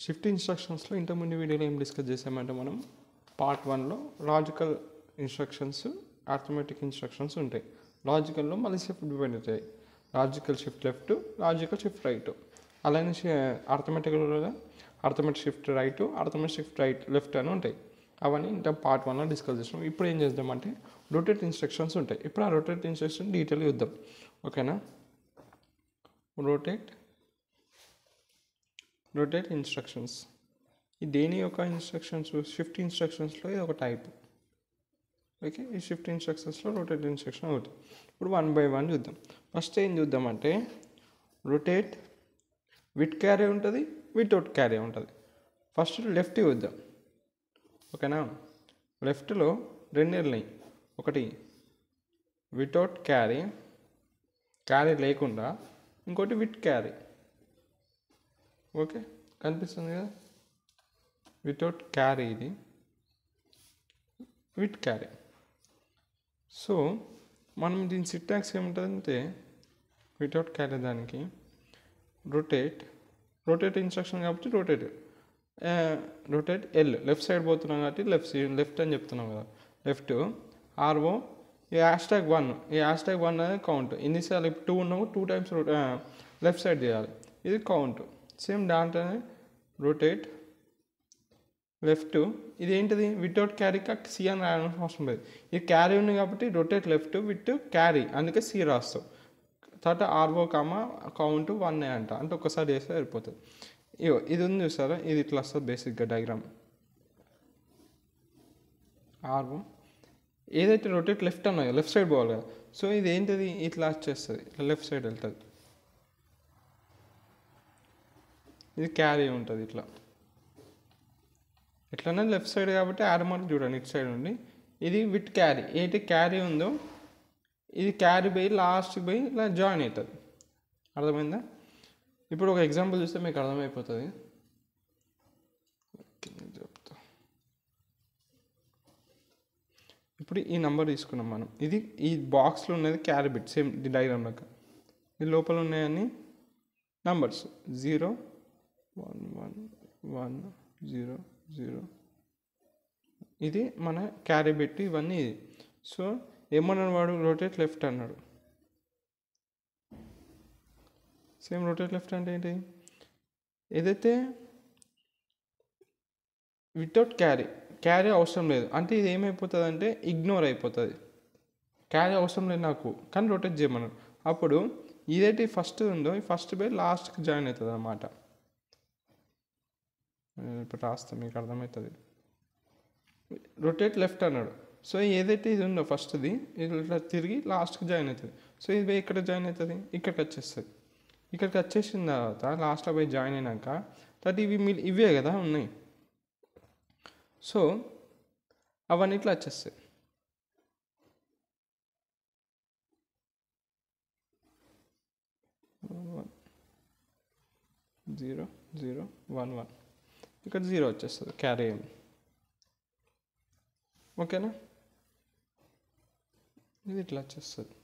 Shift ఇన్స్ట్రక్షన్స్లో ఇంతకుముందు వీడియోలో ఏం డిస్కస్ చేసామంటే మనం పార్ట్ 1లో లాజికల్ ఇన్స్ట్రక్షన్స్ అర్థమెటిక్ ఇన్స్ట్రక్షన్స్ ఉంటాయి. లాజికల్లో మళ్ళీ షిఫ్ట్ డిపెండ్ అవుతాయి. Logical shift left, logical shift right. అలానే అర్థమెటిక్లో arithmetic shift right, arithmetic shift right left అని ఉంటాయి. అవన్నీ ఇంత పార్ట్ 1లో డిస్కస్ చేసాం. ఇప్పుడు ఏం చేద్దామంటే రొటేట్ ఇన్స్ట్రక్షన్స్ ఉంటాయి. ఇప్పుడు ఆ రొటేట్ ఇన్స్ట్రక్షన్ డీటెయిల్ చూద్దాం. ఓకేనా? రొటేట్ ఇన్స్ట్రక్షన్స్ ఈ దేని యొక్క ఇన్స్ట్రక్షన్స్? షిఫ్ట్ ఇన్స్ట్రక్షన్స్లో ఇది ఒక టైప్. ఓకే, ఈ షిఫ్ట్ ఇన్స్ట్రక్షన్స్లో రొటేట్ ఇన్స్ట్రక్షన్ అవుతుంది. ఇప్పుడు 1 by 1 చూద్దాం. ఫస్ట్ ఏం చూద్దామంటే రొటేట్ విత్ క్యారీ ఉంటుంది, వితౌట్ క్యారీ ఉంటుంది. ఫస్ట్ లెఫ్ట్ చూద్దాం. ఓకేనా? లెఫ్ట్లో రెండు ఉన్నాయి. ఒకటి వితౌట్ క్యారీ, క్యారీ లేకుండా, ఇంకోటి విత్ క్యారీ. ఓకే, కనిపిస్తుంది కదా? వితౌట్ క్యారీ, ఇది విత్ క్యారీ. సో మనం దీని సింటాక్స్ ఏముంటుందంటే వితౌట్ క్యారీ దానికి రొటేట్ ఇన్స్ట్రక్షన్ కాబట్టి రొటేట్ ఎల్ లెఫ్ట్ సైడ్ పోతున్నాం కాబట్టి లెఫ్ట్ అని చెప్తున్నాం కదా. లెఫ్ట్ ఆర్ఓ ఈ #1, ఈ #1 అనేది కౌంట్. ఎన్నిసార్లు ఇప్పుడు 2 ఉన్నాము, 2 times లెఫ్ట్ సైడ్ చేయాలి. ఇది కౌంట్. సేమ్ దాంట్లోనే రొటేట్ లెఫ్ట్, ఇది ఏంటిది? వితౌట్ క్యారీకి సి అని రాయాల్సిన అవసరం లేదు. ఇది క్యారీ ఉంది కాబట్టి రొటేట్ లెఫ్ట్ విత్ క్యారీ, అందుకే సి రాస్తాం. తర్వాత ఆర్ఓ కౌంట్ 1 అంట, అంటే ఒక్కసారి చేస్తే సరిపోతుంది. ఇది ఉంది చూసారా, ఇది ఇట్లా వస్తుంది బేసిక్గా డయాగ్రామ్. ఆర్ఓ ఏదైతే రొటేట్ లెఫ్ట్ అన్నాయో లెఫ్ట్ సైడ్ పోవాలి కదా. సో ఇది ఏంటిది? ఇట్లా వచ్చేస్తుంది, ఇట్లా లెఫ్ట్ సైడ్ వెళ్తుంది. ఇది క్యారీ ఉంటుంది ఇట్లా. ఎట్లన్నా లెఫ్ట్ సైడ్ కాబట్టి యారో మార్క్ చూడండి ఇటు సైడ్ ఉండి. ఇది విత్ క్యారీ, ఏంటి క్యారీ ఉందో ఇది క్యారీ పోయి లాస్ట్ పోయి ఇలా జాయిన్ అవుతుంది. అర్థమైందా? ఇప్పుడు ఒక ఎగ్జాంపుల్ చూస్తే మీకు అర్థమైపోతుంది. చెప్తా. ఇప్పుడు ఈ నెంబర్ తీసుకున్నాం మనం. ఇది ఈ బాక్స్లో ఉన్నది carry bit, same the diagram లాగా. ఈ లోపల ఉన్నాయని నంబర్స్ 0 1 1 1 0 0. ఇది మన క్యారీ బిట్ ఇవన్నీ. ఇది సో ఏమన్నాడు వాడు? రొటేట్ లెఫ్ట్ అన్నాడు. సేమ్ రొటేట్ లెఫ్ట్ అంటే ఏంటి? ఏదైతే వితౌట్ క్యారీ అవసరం లేదు అంటే ఇది ఏమైపోతుంది అంటే ఇగ్నోర్ అయిపోతుంది. క్యారీ అవసరం లేదు నాకు, కానీ రొటేట్ చేయమన్నాడు. అప్పుడు ఇదైతే ఫస్ట్ ఉందో ఈ ఫస్ట్ బై లాస్ట్కి జాయిన్ అవుతుంది అన్నమాట. ఇప్పుడు రాస్తాం, మీకు అర్థమవుతుంది. రొటేట్ లెఫ్ట్ అన్నాడు. సో ఏదైతే ఇది ఉందో ఫస్ట్ది ఇది ఇట్లా తిరిగి లాస్ట్కి జాయిన్ అవుతుంది. సో ఇది పోయి ఇక్కడ జాయిన్ అవుతుంది, ఇక్కడికి వచ్చేస్తుంది. ఇక్కడికి వచ్చేసిన తర్వాత లాస్ట్లో పోయి జాయిన్ అయినాక తర్వాత ఇవే కదా ఉన్నాయి. సో అవన్నీ ఇట్లా వచ్చేస్తాయి. జీరో 0 1 1 ఇక్కడ 0 వచ్చేస్తుంది క్యారీ. ఓకేనా? ఇది ఇట్లా వచ్చేస్తుంది.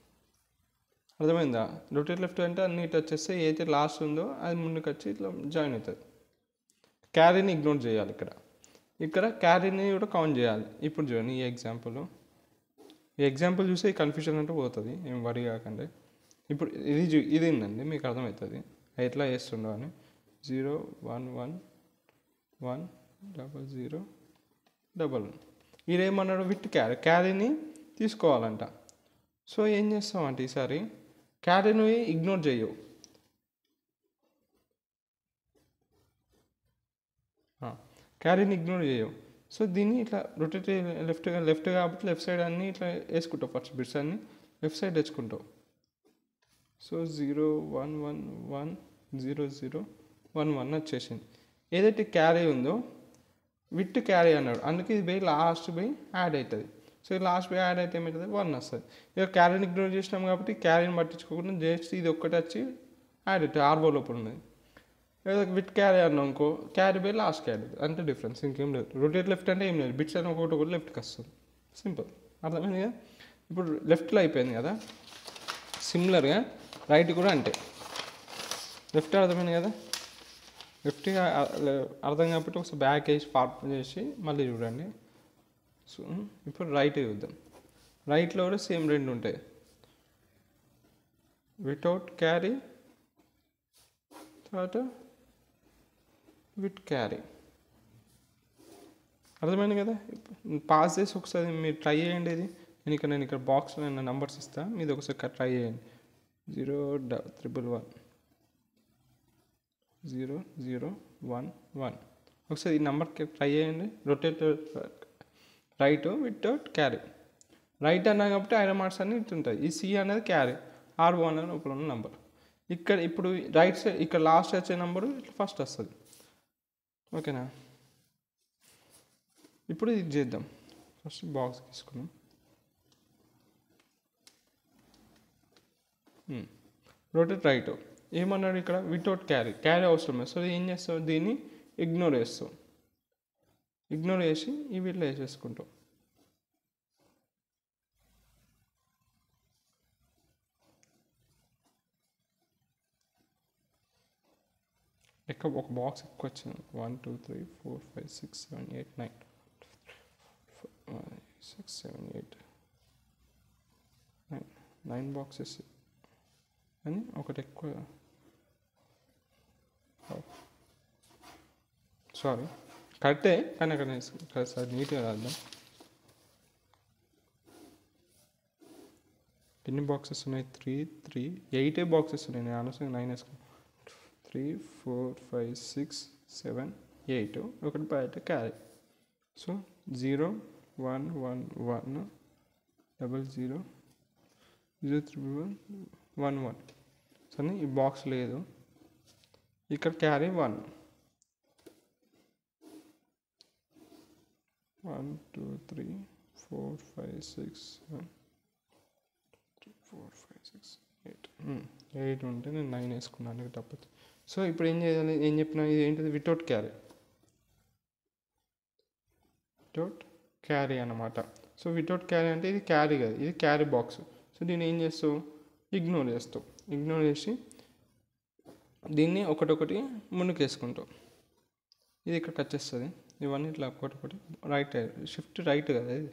అర్థమైందా? రొటేట్ లెఫ్ట్ అంటే అన్ని ఇట్లా వచ్చేస్తే ఏదైతే లాస్ట్ ఉందో అది ముందుకు వచ్చి ఇట్లా జాయిన్ అవుతుంది. క్యారీని ఇగ్నోర్ చేయాలి. ఇక్కడ క్యారీని కూడా కౌంట్ చేయాలి. ఇప్పుడు చూడండి ఈ ఎగ్జాంపుల్ చూస్తే ఈ కన్ఫ్యూజన్ అంటే పోతుంది, ఏం వరి కాకండి. ఇప్పుడు ఇది ఏంటండి మీకు అర్థమవుతుంది ఎట్లా చేస్తుండో అని. 0 1 1 1 0 0 1 1. ఇదేమన్నాడు? విత్ క్యారీని తీసుకోవాలంట. సో ఏం చేస్తామంటే ఈసారి క్యారీని ఇగ్నోర్ చేయవు. క్యారీని ఇగ్నోర్ చేయవు. సో దీన్ని ఇట్లా రొటేట్ లెఫ్ట్ కాబట్టి లెఫ్ట్ సైడ్ అన్నీ ఇట్లా వేసుకుంటావు. ఫస్ట్ బిట్స్ అన్నీ లెఫ్ట్ సైడ్ తెచ్చుకుంటావు. సో 0 1 1 1 0 0 1 1 వచ్చేసింది. ఏదైతే క్యారీ ఉందో విత్ క్యారీ అన్నాడు, అందుకే ఇది పోయి లాస్ట్ పోయి యాడ్ అవుతుంది. సో లాస్ట్ పోయి యాడ్ అయితే ఏమవుతుంది? 1 వస్తుంది. ఇక క్యారీని ఇగ్నోర్ చేసినాం కాబట్టి క్యారీని పట్టించుకోకుండా జస్ట్ ఇది ఒక్కటి వచ్చి యాడ్ అవుతుంది. ఆర్ఓ లోపల ఉన్నది. విత్ క్యారీ అన్నాం అనుకో, క్యారీ పోయి లాస్ట్ క్యారీ, అంతే డిఫరెన్స్, ఇంకేం లేదు. రొటేట్ లెఫ్ట్ అంటే ఏం లేదు, బిట్స్ అని ఒకటి లెఫ్ట్కి వస్తుంది. సింపుల్. అర్థమైంది కదా? ఇప్పుడు లెఫ్ట్లో అయిపోయింది కదా. సిమిలర్గా రైట్ కూడా అంటే లెఫ్ట్ అర్థమైంది కదా. లెఫ్ట్గా అర్థం కాబట్టి ఒకసారి బ్యాక్ వేసి ఫార్వర్డ్ చేసి మళ్ళీ చూడండి. సో ఇప్పుడు రైట్ చూద్దాం. రైట్లో కూడా సేమ్ రెండు ఉంటాయి, వితౌట్ క్యారీ తర్వాత విత్ క్యారీ. అర్థమైంది కదా? పాస్ చేసి ఒకసారి మీరు ట్రై చేయండి. ఇది నేను ఇక్కడ బాక్స్లో నేను నెంబర్స్ ఇస్తాను, మీది ఒకసారి ట్రై చేయండి. 011 0011 ఒకసారి ఈ నెంబర్కి ట్రై చేయండి. Rotate right without carry. Right అన్నా కాబట్టి ఐరన్ మార్క్స్ అన్ని ఇటు ఉంటాయి. ఈ సి అనేది క్యారీ, R1 అనేది లోపల ఉన్న నెంబర్. ఇక్కడ ఇప్పుడు రైట్ సైడ్ ఇక్కడ లాస్ట్ వచ్చే నెంబరు ఇట్లా ఫస్ట్ వస్తుంది. ఓకేనా? ఇప్పుడు ఇది చేద్దాం. ఫస్ట్ బాక్స్ తీసుకున్నాం. రొటేట్ రైట్ ఏమన్నాడు ఇక్కడ? Without carry. క్యారీ అవసరం లేదు. సో ఏం చేస్తావు? దీన్ని ఇగ్నోర్ చేస్తావు. ఇగ్నోర్ చేసి ఈ వీటిలో వేసేసుకుంటావు. ఒక బాక్స్ ఎక్కువ వచ్చింది. 1 2 3 4 5 6 7 8 9 6 7 8 9 బాక్సెస్ అని ఒకటి ఎక్కువ. సారీ, కరెక్టే, కానీ అక్కడ సార్ నీట్గా రాద్దాం. ఎన్ని బాక్సెస్ ఉన్నాయి? 3 8 బాక్సెస్ ఉన్నాయి. నేను అనవసరంగా 9 వేసుకున్నాను. 3 4 5 6 7 8 ఒకటి బయట క్యారీ. సో 0 1 1 1 0 0 0 3 1 1 1. సరే, ఈ బాక్స్ లేదు. ఇక్కడ క్యారీ 1 1 2 3 4 5 6 7 4 5 6 8 ఉంటే నేను 9 వేసుకున్నాను తప్పదు. సో ఇప్పుడు ఏం చేయాలి? ఏం చెప్పినా ఇది ఏంటిది? Without carry. వితౌట్ క్యారీ అన్నమాట. సో వితౌట్ క్యారీ అంటే ఇది క్యారీ కదా, ఇది క్యారీ బాక్స్. సో దీన్ని ఏం చేస్తావు? ఇగ్నోర్ చేస్తావు. ఇగ్నోర్ చేసి దీన్ని ఒకటొకటి ముందుకు వేసుకుంటావు. ఇది ఇక్కడికి వచ్చేస్తుంది. ఇవన్నీ ఇట్లా ఒకటి రైట్, షిఫ్ట్ రైట్ కదా ఇది,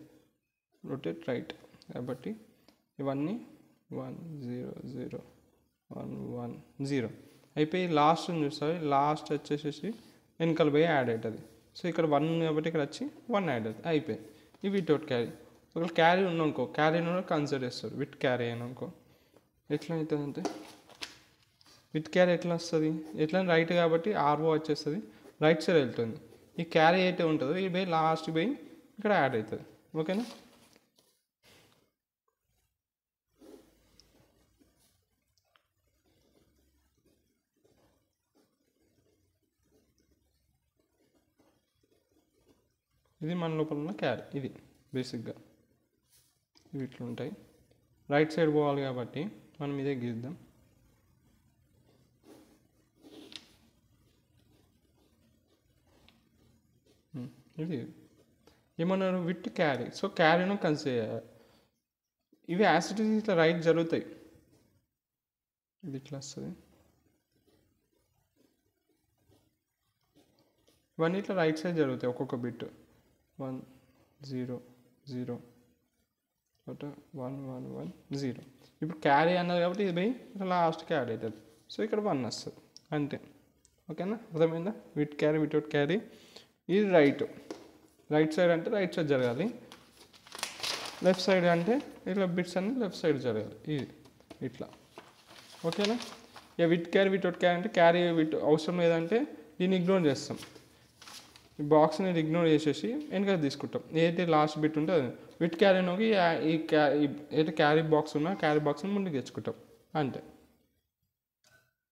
రొటేట్ రైట్. కాబట్టి ఇవన్నీ 1 0 0 1 1 0 అయిపోయి లాస్ట్ చూస్తారు. లాస్ట్ వచ్చేసేసి వెనకాల పోయి యాడ్ అవుతుంది. సో ఇక్కడ 1 కాబట్టి ఇక్కడ వచ్చి 1 యాడ్ అవుతుంది. అయిపోయి ఇవి వితౌట్ క్యారీ. ఒకవేళ క్యారీ ఉన్నానుకో, క్యారీ ఉన్న కన్సిడర్ చేస్తారు. విత్ క్యారీ అయినానుకో ఎట్లా అవుతుంది అంటే, విత్ క్యారీ ఎట్లా వస్తుంది? ఎట్లా రైట్ కాబట్టి RO వచ్చేస్తుంది, రైట్ సైడ్ వెళ్తుంది. ఈ క్యారీ అయితే ఉంటుందో ఈ పోయి లాస్ట్ పోయి ఇక్కడ యాడ్ అవుతుంది. ఓకేనా? ఇది మన లోపల ఉన్న క్యారీ. ఇది బేసిక్గా ఇవి ఇట్లా ఉంటాయి. రైట్ సైడ్ పోవాలి కాబట్టి మనం ఇదే గీద్దాం. ఇది ఏమన్నారు? With carry. సో క్యారీను కన్సిడర్ చేయాలి. ఇవి యాసిటీస్ ఇట్లా రైట్ జరుగుతాయి. ఇది ఇట్లా వస్తుంది. ఇవన్నీ ఇట్లా రైట్ సైడ్ జరుగుతాయి ఒక్కొక్క బిట్. 1 0 0 1 1 1 0. ఇప్పుడు క్యారీ అన్నది కాబట్టి ఇది పోయి ఇట్లా లాస్ట్కి యాడ్ అవుతుంది. సో ఇక్కడ 1 వస్తుంది అంతే. ఓకేనా? అర్థమైందా? With carry without carry. ఇది రైట్ సైడ్ అంటే రైట్ సైడ్ జరగాలి. లెఫ్ట్ సైడ్ అంటే ఇట్లా బిట్స్ అన్ని లెఫ్ట్ సైడ్ జరగాలి. ఇది ఇట్లా. ఓకేనా? ఇక విత్ క్యారీ వితౌట్ క్యారీ అంటే క్యారీ అవసరం లేదంటే దీన్ని ఇగ్నోర్ చేస్తాం. ఈ బాక్స్ని ఇగ్నోర్ చేసేసి వెనక తీసుకుంటాం. ఏదైతే లాస్ట్ బిట్ ఉంటే అది విత్ క్యారీ నోకి ఈ ఏదైతే క్యారీ బాక్స్ ఉన్నా క్యారీ బాక్స్ని ముందుకు తెచ్చుకుంటాం అంతే.